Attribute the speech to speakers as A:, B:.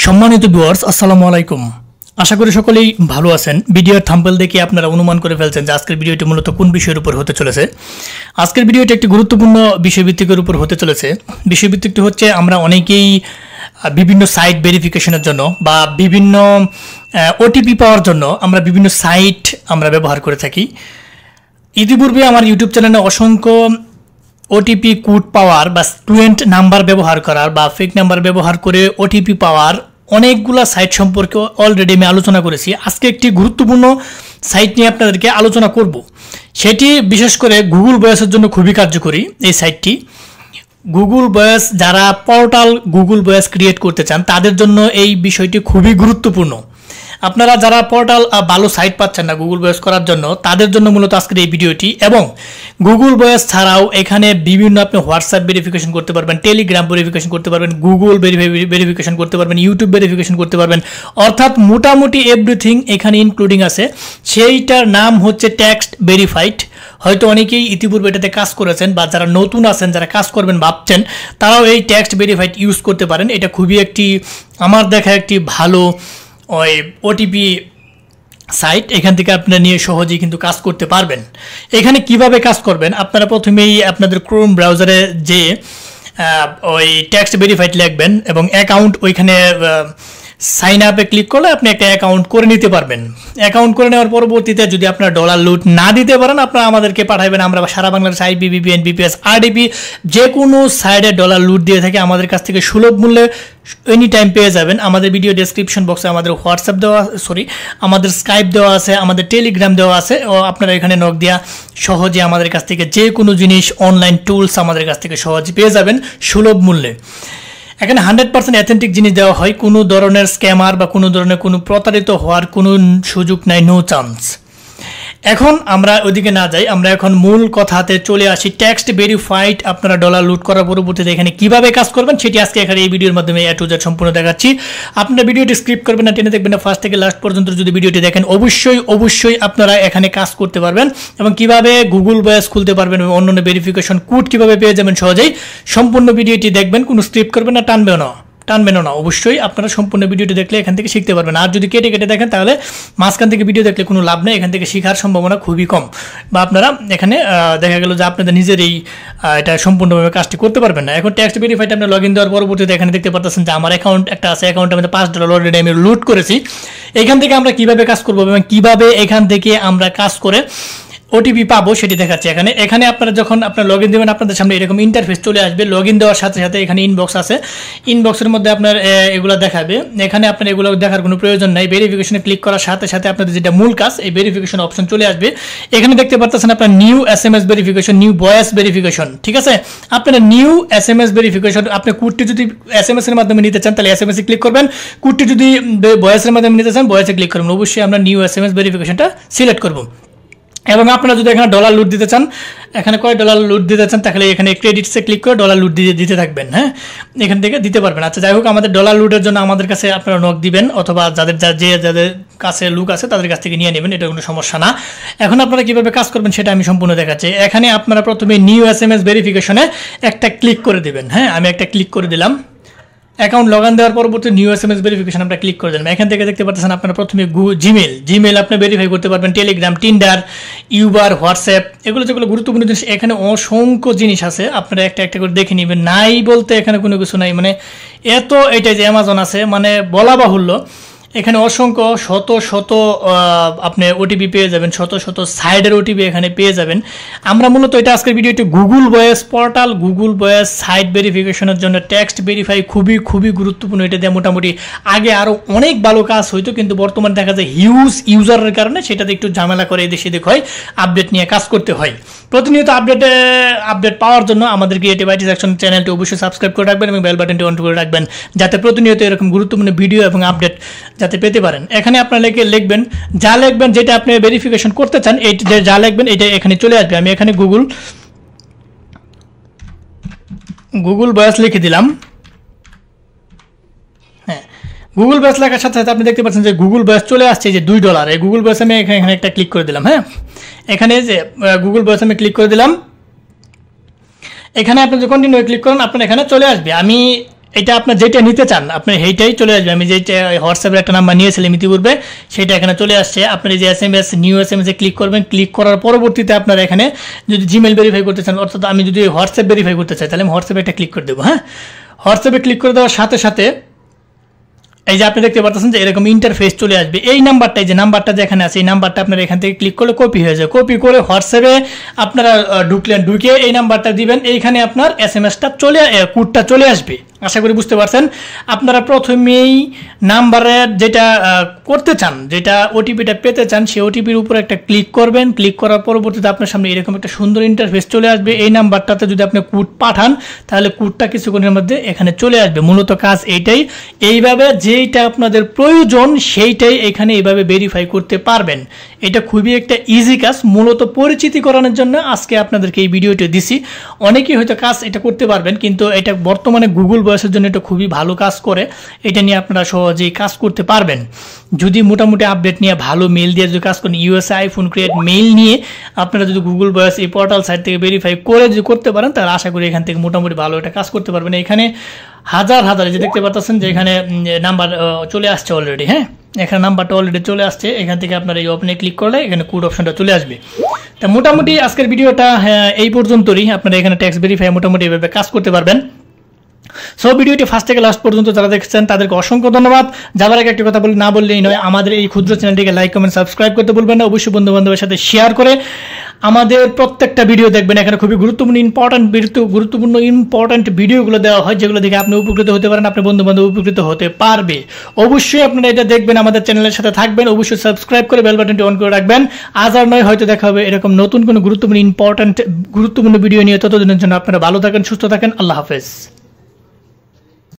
A: সম্মানিত ভিউয়ার্স, আসসালামু আলাইকুম। আশা করি সকলেই ভালো আছেন। ভিডিওর থাম্বনেল দেখে আপনারা অনুমান করে ফেলছেন যে আজকের ভিডিওটি মূলত কোন বিষয়ের উপর হতে চলেছে। আজকের ভিডিওটি একটি গুরুত্বপূর্ণ বিষয়ভিত্তিকের উপর হতে চলেছে। বিষয়ভিত্তিকটি হচ্ছে আমরা অনেকেই বিভিন্ন সাইট ভেরিফিকেশনের জন্য বা বিভিন্ন ওটিপি পাওয়ার জন্য আমরা বিভিন্ন সাইট আমরা ব্যবহার করে থাকি। ইতিপূর্বে আমার ইউটিউব চ্যানেলে অসংখ্য ওটিপি কোড পাওয়ার বা স্টুডেন্ট নাম্বার ব্যবহার করার বা ফেক নাম্বার ব্যবহার করে ওটিপি পাওয়ার অনেকগুলো সাইট সম্পর্কে অলরেডি আমি আলোচনা করেছি। আজকে একটি গুরুত্বপূর্ণ সাইট নিয়ে আপনাদেরকে আলোচনা করব। সেটি বিশেষ করে গুগল ভয়েসের জন্য খুবই কার্যকরী। এই সাইটটি গুগল ভয়েস, যারা পোর্টাল গুগল ভয়েস ক্রিয়েট করতে চান তাদের জন্য এই বিষয়টি খুবই গুরুত্বপূর্ণ। আপনারা যারা পোর্টাল ভালো সাইট পাচ্ছেন না গুগল ভয়েস করার জন্য, তাদের জন্য মূলত আজকের এই ভিডিওটি। এবং গুগল ভয়েস ছাড়াও এখানে বিভিন্ন আপনি হোয়াটসঅ্যাপ ভেরিফিকেশন করতে পারবেন, টেলিগ্রাম ভেরিফিকেশন করতে পারবেন, গুগল ভেরিফিকেশন করতে পারবেন, ইউটিউব ভেরিফিকেশন করতে পারবেন, অর্থাৎ মোটামুটি এভরিথিং এখানে ইনক্লুডিং আছে। সেইটার নাম হচ্ছে টেক্সট ভেরিফাইড। হয়তো অনেকেই ইতিপূর্বে এটাতে কাজ করেছেন বা যারা নতুন আছেন, যারা কাজ করবেন ভাবছেন, তারাও এই টেক্সট ভেরিফাইড ইউজ করতে পারেন। এটা খুবই একটি আমার দেখা একটি ভালো ওই ওটিপি সাইট। এখান থেকে আপনারা নিয়ে সহজেই কিন্তু কাজ করতে পারবেন। এখানে কিভাবে কাজ করবেন, আপনারা প্রথমেই আপনাদের ক্রোম ব্রাউজারে যে ওই টেক্সট ভেরিফাইড লিখবেন এবং অ্যাকাউন্ট ওইখানে সাইন আপে ক্লিক করলে আপনি একটা অ্যাকাউন্ট করে নিতে পারবেন। অ্যাকাউন্ট করে নেওয়ার পরবর্তীতে যদি আপনার ডলার লুট না দিতে পারেন, আপনারা আমাদেরকে পাঠাবেন। আমরা সারা বাংলাদেশ আইপিভিপিএন, বিপিএস, আরডিপি যে কোনো সাইডে ডলার লুট দিয়ে থাকে আমাদের কাছ থেকে সুলভ মূল্যে এনি টাইম পেয়ে যাবেন। আমাদের ভিডিও ডেসক্রিপশন বক্সে আমাদের হোয়াটসঅ্যাপ দেওয়া, আমাদের স্কাইপ দেওয়া আছে, আমাদের টেলিগ্রাম দেওয়া আছে। ও আপনারা এখানে নক দিয়া সহজে আমাদের কাছ থেকে যে কোনো জিনিস, অনলাইন টুলস আমাদের কাছ থেকে সহজে পেয়ে যাবেন সুলভ মূল্যে। এখানে 100% অ্যাথেন্টিক জিনিস দেওয়া হয়। কোনো ধরনের স্ক্যামার বা কোনো ধরনের কোনো প্রতারিত হওয়ার কোনো সুযোগ নাই, নো চান্স। এখন আমরা ওইদিকে না যাই, আমরা এখন মূল কথাতে চলে আসি। টেক্সট ভেরিফাইড আপনারা ডলার লুট করার পরবর্তীতে এখানে কিভাবে কাজ করবেন সেটি আজকে এখানে এই ভিডিওর মাধ্যমে এ টু জেড সম্পূর্ণ দেখাচ্ছি। আপনারা ভিডিওটি স্ক্রিপ্ট করবেন না, টেনে দেখবেন না, ফার্স্ট থেকে লাস্ট পর্যন্ত যদি ভিডিওটি দেখেন অবশ্যই আপনারা এখানে কাজ করতে পারবেন এবং কিভাবে গুগল ভয়েস খুলতে পারবেন এবং অন্যান্য ভেরিফিকেশন কোড কিভাবে পেয়ে যাবেন সহজেই। সম্পূর্ণ ভিডিওটি দেখবেন, কোনো স্ক্রিপ্ট করবেন না, টানবেন না। অবশ্যই আপনারা সম্পূর্ণ ভিডিওটি দেখলে এখান থেকে শিখতে পারবেন। আর যদি কেটে দেখেন তাহলে মাঝখান থেকে ভিডিও দেখলে কোনো লাভ নেই, এখান থেকে শেখার সম্ভাবনা খুবই কম। বা আপনারা এখানে দেখা গেল যে আপনাদের নিজের এটা সম্পূর্ণভাবে কাজটি করতে পারবেন না। এখন টেক্সট ভেরিফাইড আপনি লগ ইন দেওয়ার পরবর্তীতে এখানে দেখতে পাচ্ছেন যে আমার অ্যাকাউন্ট একটা আছে, অ্যাকাউন্টে আমাদের $5 অলরেডি আমি লুট করেছি। এখান থেকে আমরা কিভাবে কাজ করবো এবং কিভাবে এখান থেকে আমরা কাজ করে ওটিপি পাবো সেটি দেখাচ্ছি। এখানে আপনারা যখন আপনার লগ ইন দেবেন আপনাদের সামনে এরকম ইন্টারফেস চলে আসবে। লগ ইন দেওয়ার সাথে সাথে এখানে ইনবক্স আছে, ইনবক্সের মধ্যে আপনার এগুলো দেখাবে। এখানে আপনার এগুলো দেখার কোনো প্রয়োজন নাই। ভেরিফিকেশনে ক্লিক করার সাথে সাথে আপনাদের যেটা মূল কাজ, এই ভেরিফিকেশন অপশন চলে আসবে। এখানে দেখতে পাচ্ছেন আপনার new SMS verification, new voice verification. ঠিক আছে, আপনারা নিউ SMS ভেরিফিকেশন, আপনি কোডটি যদি SMS এর মাধ্যমে নিতে চান তাহলে SMS এ ক্লিক করবেন। কোডটি যদি ভয়েসের মাধ্যমে নিতে চান ভয়েসে ক্লিক করবেন। অবশ্যই আমরা নিউ SMS ভেরিফিকেশনটা সিলেক্ট করব। এবং আপনারা যদি এখানে ডলার লুট দিতে চান, এখানে কয় ডলার লুট দিতে চান তাহলে এখানে ক্রেডিটসে ক্লিক করে ডলার লুট দিতে থাকবেন। হ্যাঁ, এখান থেকে দিতে পারবেন। আচ্ছা, যাই হোক, আমাদের ডলার লুটের জন্য আমাদের কাছে আপনারা নক দিবেন অথবা যাদের কাছে লুক আছে তাদের কাছ থেকে নিয়ে নেবেন, এটা কোনো সমস্যা না। এখন আপনারা কিভাবে কাজ করবেন সেটা আমি সম্পূর্ণ দেখাচ্ছি। এখানে আপনারা প্রথমে নিউ SMS ভেরিফিকেশনে একটা ক্লিক করে দিবেন। হ্যাঁ, আমি একটা ক্লিক করে দিলাম। অ্যাকাউন্ট লগ ইন দেওয়ার পরবর্তী নিউ SMS ভেরিফিকেশন আমরা ক্লিক করে দিলাম। এখান থেকে দেখতে পাচ্ছেন আপনারা প্রথমে জিমেল আপনি ভেরিফাই করতে পারবেন, টেলিগ্রাম, টিন্ডার, ইউবার, হোয়াটসঅ্যাপ, এগুলো যেগুলো গুরুত্বপূর্ণ জিনিস। এখানে অসংখ্য জিনিস আছে, আপনারা একটা একটা করে দেখে নেবেন। নাই বলতে এখানে কোনো কিছু নাই, মানে এত এটা যে অ্যামাজন আছে মানে বলা বাহুল্য। এখানে অসংখ্য শত আপনি ওটিপি পেয়ে যাবেন, শত সাইডের ওটিপি এখানে পেয়ে যাবেন। আমরা মূলত এটা আজকের ভিডিওটি Google voice portal, Google voice site ভেরিফিকেশনের জন্য টেক্সট ভেরিফাই খুবই গুরুত্বপূর্ণ। এটা দিয়ে মোটামুটি আগে আরও অনেক ভালো কাজ হইতো, কিন্তু বর্তমানে দেখা যায় হিউজ ইউজারের কারণে সেটাতে একটু ঝামেলা করে এদেশে হয়, আপডেট নিয়ে কাজ করতে হয়। প্রতিনিয়ত আপডেট পাওয়ার জন্য আমাদের ক্রিয়েটিভ আইটি সেকশন চ্যানেলটি অবশ্যই সাবস্ক্রাইব করে রাখবেন এবং বেল বাটনটি অন করে রাখবেন, যাতে প্রতিনিয়ত এরকম গুরুত্বপূর্ণ ভিডিও এবং আপডেট যাতে পেতে পারেন। এখানে আপনারা লিখবেন যেটা আপনি ভেরিফিকেশন করতে চান, এই যা লিখবেন এটা এখানে চলে আসবে। আমি এখানে গুগল ভয়েস লিখে দিলাম। হ্যাঁ, গুগল ভয়েস লেখার সাথে সাথে আপনি দেখতে পাচ্ছেন যে গুগল ভয়েস চলে আসছে, যে $2। এই গুগল ভয়েস আমি এখানে একটা ক্লিক করে দিলাম। হ্যাঁ, এখানে যে গুগল ভয়েস আমি ক্লিক করে দিলাম। এখানে আপনি যে কন্টিনিউ ক্লিক করেন আপনার এখানে চলে আসবে। আমি এটা আপনার যেটা নিতে চান আপনি সেইটাই চলে আসবে। আমি যেটা হোয়াটসঅ্যাপের একটা নাম্বার নিয়েছিলাম ইতিপূর্বে সেটা এখানে চলে আসছে। আপনার এই যে SMS নিউ SMS এ ক্লিক করবেন, ক্লিক করার পরবর্তীতে আপনারা এখানে যদি জিমেল ভেরিফাই করতে চান, অর্থাৎ আমি যদি হোয়াটসঅ্যাপ ভেরিফাই করতে চাই তাহলে আমি হোয়াটসঅ্যাপে একটা ক্লিক করে দেবো। হ্যাঁ, হোয়াটসঅ্যাপে ক্লিক করে দেওয়ার সাথে সাথে এই যে আপনি দেখতে পাচ্ছেন যে এরকম ইন্টারফেস চলে আসবে। এই নাম্বারটা, যে নাম্বারটা যেখানে আছে এই নাম্বারটা আপনারা এখান থেকে ক্লিক করলে কপি হয়ে যায়। কপি করে হোয়াটসঅ্যাপে আপনারা ঢুকে এই নাম্বারটা দিবেন, এইখানে আপনার SMS-টা কোডটা চলে আসবে। আশা করি বুঝতে পারছেন। আপনারা প্রথমেই নাম্বারের যেটা করতে চান, যেটা ওটিপিটা পেতে চান, সেই ওটিপির উপর একটা ক্লিক করবেন। ক্লিক করার পরবর্তীতে আপনার সামনে এরকম একটা সুন্দর ইন্টারফেস চলে আসবে। এই নাম্বারটাতে যদি আপনি কোড পাঠান তাহলে কোডটা কিছুক্ষণের মধ্যে এখানে চলে আসবে। মূলত কাজ এইটাই। এইভাবে যেইটা আপনাদের প্রয়োজন সেইটাই এখানে এইভাবে ভেরিফাই করতে পারবেন। এটা খুবই একটা ইজি কাজ। মূলত পরিচিতি করানোর জন্য আজকে আপনাদেরকে এই ভিডিওটি দিছি। অনেকেই হয়তো কাজ এটা করতে পারবেন, কিন্তু এটা বর্তমানে গুগল ভয়েসের জন্য এটা খুবই ভালো কাজ করে। এটা নিয়ে আপনারা সহজেই কাজ করতে পারবেন যদি মোটামুটি আপডেট নিয়ে ভালো মেল দিয়ে যদি কাজ করেন। USA আইফোন ক্রিয়েট মেল নিয়ে আপনারা যদি গুগল ভয়েস এই পোর্টাল সাইট থেকে ভেরিফাই করে যদি করতে পারেন তাহলে আশা করি এখান থেকে মোটামুটি ভালো একটা কাজ করতে পারবেন। এখানে হাজার যে দেখতে পাচ্ছেন যে এখানে নাম্বার চলে আসছে অলরেডি। হ্যাঁ, এখানে নাম্বারটা অলরেডি চলে আসছে। এখান থেকে আপনারা এই ওপেনে ক্লিক করলে এখানে কোড অপশনটা চলে আসবে। তা মোটামুটি আজকের ভিডিওটা এই পর্যন্তই। আপনারা এখানে ট্যাক্স ভেরিফাই মোটামুটি এভাবে কাজ করতে পারবেন। সো ভিডিওটি ফার্স্ট থেকে লাস্ট পর্যন্ত যারা দেখছেন তাদেরকে অসংখ্য ধন্যবাদ। যাবার আগে একটা কথা না বললেই নয়, আমাদের এই ক্ষুদ্র চ্যানেলটিকে লাইক কমেন্ট সাবস্ক্রাইব করতে ভুলবেন না। অবশ্যই বন্ধু বান্ধবের সাথে শেয়ার করে আমাদের প্রত্যেকটা ভিডিও দেখবেন। এখানে খুবই গুরুত্বপূর্ণ ইম্পর্টেন্ট ভিডিওগুলো দেওয়া হয়, যেগুলো দেখে আপনি উপকৃত হতে পারেন, আপনার বন্ধু বান্ধব উপকৃত হতে পারবে। অবশ্যই আপনারা এটা দেখবেন, আমাদের চ্যানেলের সাথে থাকবেন, অবশ্যই সাবস্ক্রাইব করে বেল বাটনটি অন করে রাখবেন। আজ আর নয়, হয়তো দেখা হবে এরকম নতুন কোনো গুরুত্বপূর্ণ ভিডিও নিয়ে। ততদিনের জন্য আপনারা ভালো থাকেন, সুস্থ থাকেন। আল্লাহ হাফেজ।